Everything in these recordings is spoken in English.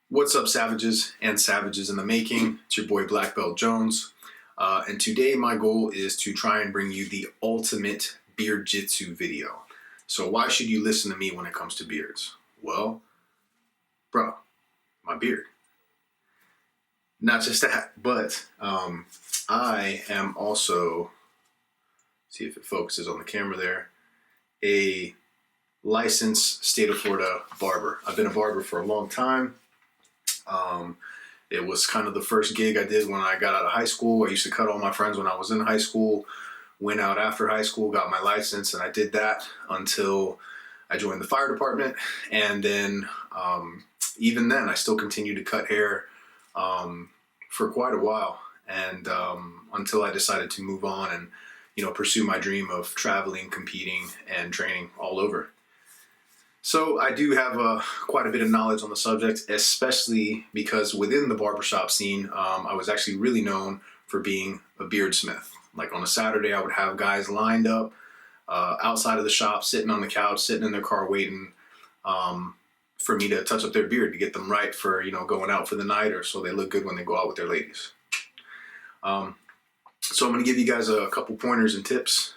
What's up, savages and savages in the making? It's your boy BlackBelt Jones, and today my goal is to try and bring you the ultimate beard jitsu video. So why should you listen to me when it comes to beards? Well, bro, my beard. Not just that, but I am also, see if it focuses on the camera there, a licensed state of Florida barber. I've been a barber for a long time. It was kind of the first gig I did when I got out of high school. I used to cut all my friends when I was in high school, went out after high school, got my license, and I did that until I joined the fire department. And then even then, I still continued to cut hair for quite a while, and until I decided to move on and, you know, pursue my dream of traveling, competing, and training all over. So I do have quite a bit of knowledge on the subject, especially because within the barbershop scene, I was actually really known for being a beardsmith. Like on a Saturday, I would have guys lined up outside of the shop, sitting on the couch, sitting in their car waiting for me to touch up their beard to get them right for, you know, going out for the night, or so they look good when they go out with their ladies. So I'm going to give you guys a couple pointers and tips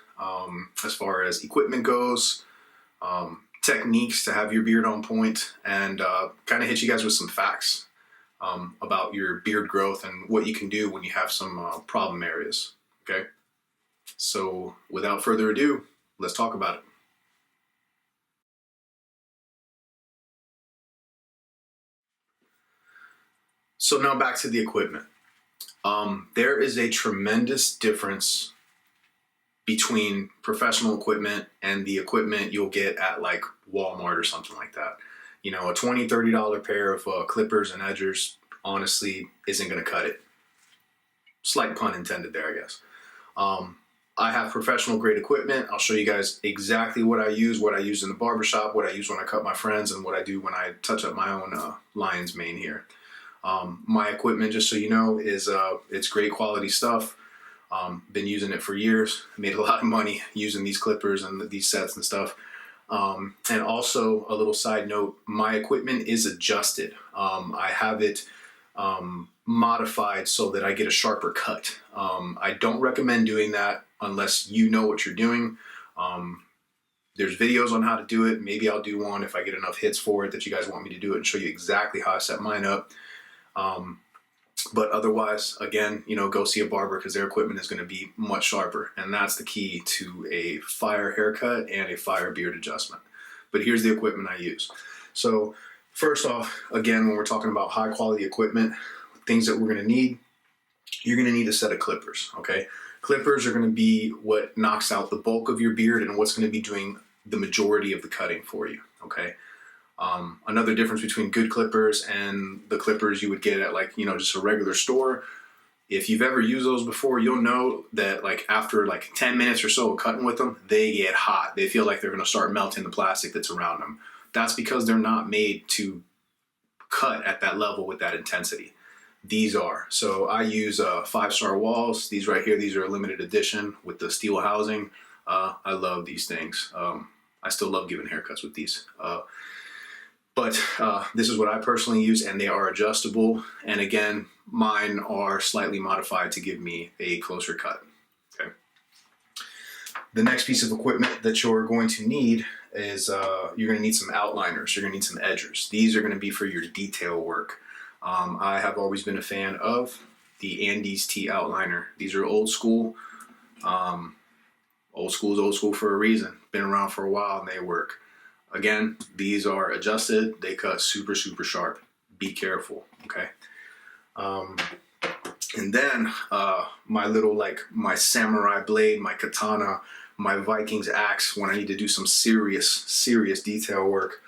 as far as equipment goes, techniques to have your beard on point, and kind of hit you guys with some facts about your beard growth and what you can do when you have some problem areas. Okay, so without further ado, let's talk about it. So now back to the equipment. There is a tremendous difference between professional equipment and the equipment you'll get at like Walmart or something like that. You know, a $20, $30 pair of clippers and edgers honestly isn't going to cut it. Slight pun intended there, I guess. I have professional grade equipment. I'll show you guys exactly what I use in the barbershop, what I use when I cut my friends, and what I do when I touch up my own lion's mane here. My equipment, just so you know, is it's great quality stuff. Been using it for years, made a lot of money using these clippers and these sets and stuff. And also a little side note, my equipment is adjusted. I have it modified so that I get a sharper cut. I don't recommend doing that unless you know what you're doing. There's videos on how to do it. Maybe I'll do one if I get enough hits for it that you guys want me to do it and show you exactly how I set mine up. But otherwise, again, you know, go see a barber because their equipment is going to be much sharper. And that's the key to a fire haircut and a fire beard adjustment. But here's the equipment I use. So first off, again, when we're talking about high quality equipment, things that we're going to need, you're going to need a set of clippers, okay? Clippers are going to be what knocks out the bulk of your beard and what's going to be doing the majority of the cutting for you, okay? Another difference between good clippers and the clippers you would get at, like, you know, just a regular store. If you've ever used those before, you'll know that like after like 10 minutes or so of cutting with them, they get hot. They feel like they're going to start melting the plastic that's around them. That's because they're not made to cut at that level with that intensity. These are. So I use 5-star walls. These right here, these are a limited edition with the steel housing. I love these things. I still love giving haircuts with these. But this is what I personally use, and they are adjustable. And again, mine are slightly modified to give me a closer cut. Okay. The next piece of equipment that you're going to need is you're going to need some outliners. You're going to need some edgers. These are going to be for your detail work. I have always been a fan of the Andes T outliner. These are old school. Old school is old school for a reason. Been around for a while and they work. Again, these are adjusted. They cut super, super sharp. Be careful, okay? And then my little, like, my samurai blade, my katana, my Vikings axe, when I need to do some serious detail work,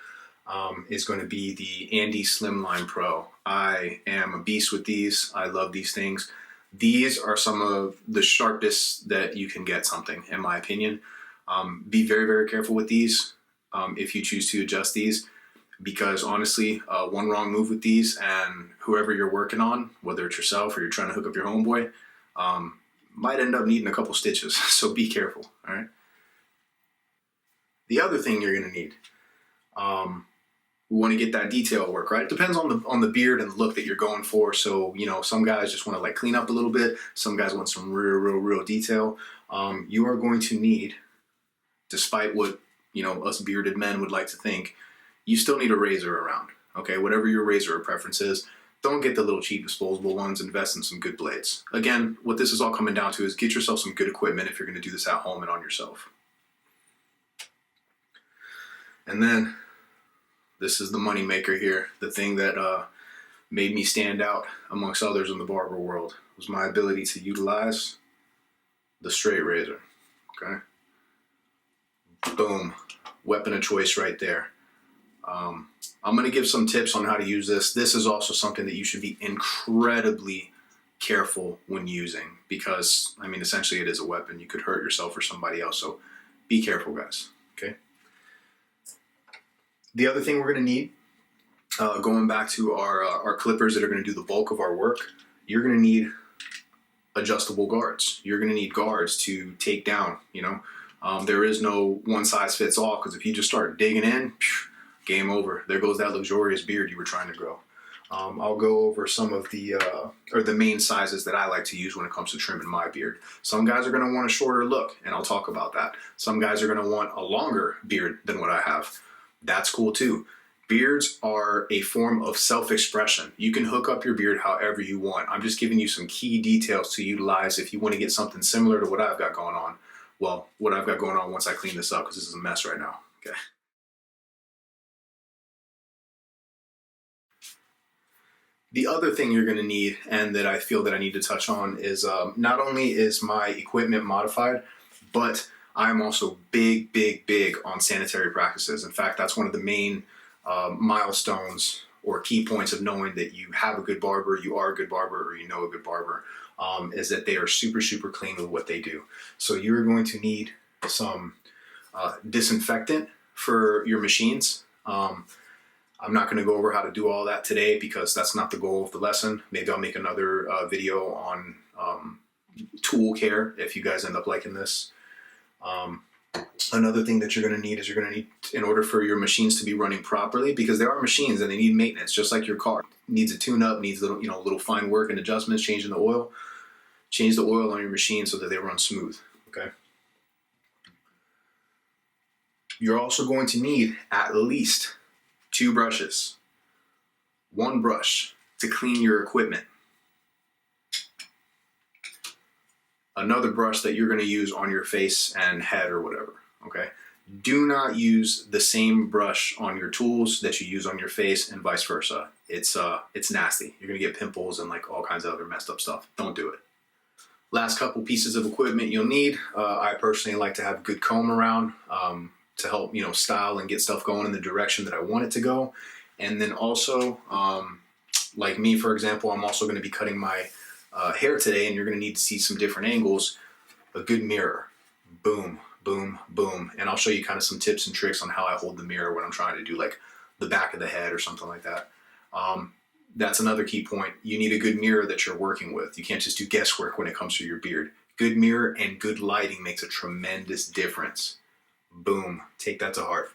is going to be the Andes Slimline Pro. I am a beast with these. I love these things. These are some of the sharpest that you can get something, in my opinion. Be very, very careful with these. If you choose to adjust these, because honestly, one wrong move with these and whoever you're working on, whether it's yourself or you're trying to hook up your homeboy, might end up needing a couple stitches. So be careful, all right? The other thing you're going to need, we want to get that detail work, right? It depends on the beard and the look that you're going for. So, you know, some guys just want to like clean up a little bit. Some guys want some real detail. You are going to need, despite what, you know, us bearded men would like to think, you still need a razor around. Okay, whatever your razor preference is, don't get the little cheap disposable ones. Invest in some good blades. Again, what this is all coming down to is get yourself some good equipment if you're going to do this at home and on yourself. And then this is the money maker here. The thing that made me stand out amongst others in the barber world was my ability to utilize the straight razor. Okay, boom, weapon of choice right there. I'm going to give some tips on how to use this. This is also something that you should be incredibly careful when using because, I mean, essentially it is a weapon. You could hurt yourself or somebody else, so be careful, guys, okay? The other thing we're going to need, going back to our clippers that are going to do the bulk of our work, you're going to need adjustable guards. You're going to need guards to take down, you know. There is no one size fits all because if you just start digging in, game over. There goes that luxurious beard you were trying to grow. I'll go over some of the main sizes that I like to use when it comes to trimming my beard. Some guys are going to want a shorter look, and I'll talk about that. Some guys are going to want a longer beard than what I have. That's cool too. Beards are a form of self-expression. You can hook up your beard however you want. I'm just giving you some key details to utilize if you want to get something similar to what I've got going on. Well, what I've got going on once I clean this up, because this is a mess right now. Okay. The other thing you're going to need, and that I feel that I need to touch on, is not only is my equipment modified, but I'm also big on sanitary practices. In fact, that's one of the main milestones or key points of knowing that you have a good barber, you are a good barber, or you know a good barber, is that they are super clean with what they do. So you're going to need some disinfectant for your machines. I'm not going to go over how to do all that today because that's not the goal of the lesson. Maybe I'll make another video on tool care if you guys end up liking this. Another thing that you're going to need is you're going to need, in order for your machines to be running properly, because there are machines and they need maintenance, just like your car. It needs a tune-up, needs little fine work and adjustments, changing the oil. Change the oil on your machine so that they run smooth, okay? You're also going to need at least 2 brushes. 1 brush to clean your equipment. Another brush that you're going to use on your face and head or whatever, okay? Do not use the same brush on your tools that you use on your face and vice versa. It's nasty. You're going to get pimples and like all kinds of other messed up stuff. Don't do it. Last couple pieces of equipment you'll need. I personally like to have a good comb around to help, style and get stuff going in the direction that I want it to go. And then also, like me, for example, I'm also going to be cutting my hair today, and you're going to need to see some different angles. A good mirror. Boom, boom, boom. And I'll show you kind of some tips and tricks on how I hold the mirror when I'm trying to do like the back of the head or something like that. That's another key point. You need a good mirror that you're working with. You can't just do guesswork when it comes to your beard. Good mirror and good lighting makes a tremendous difference. Boom. Take that to heart.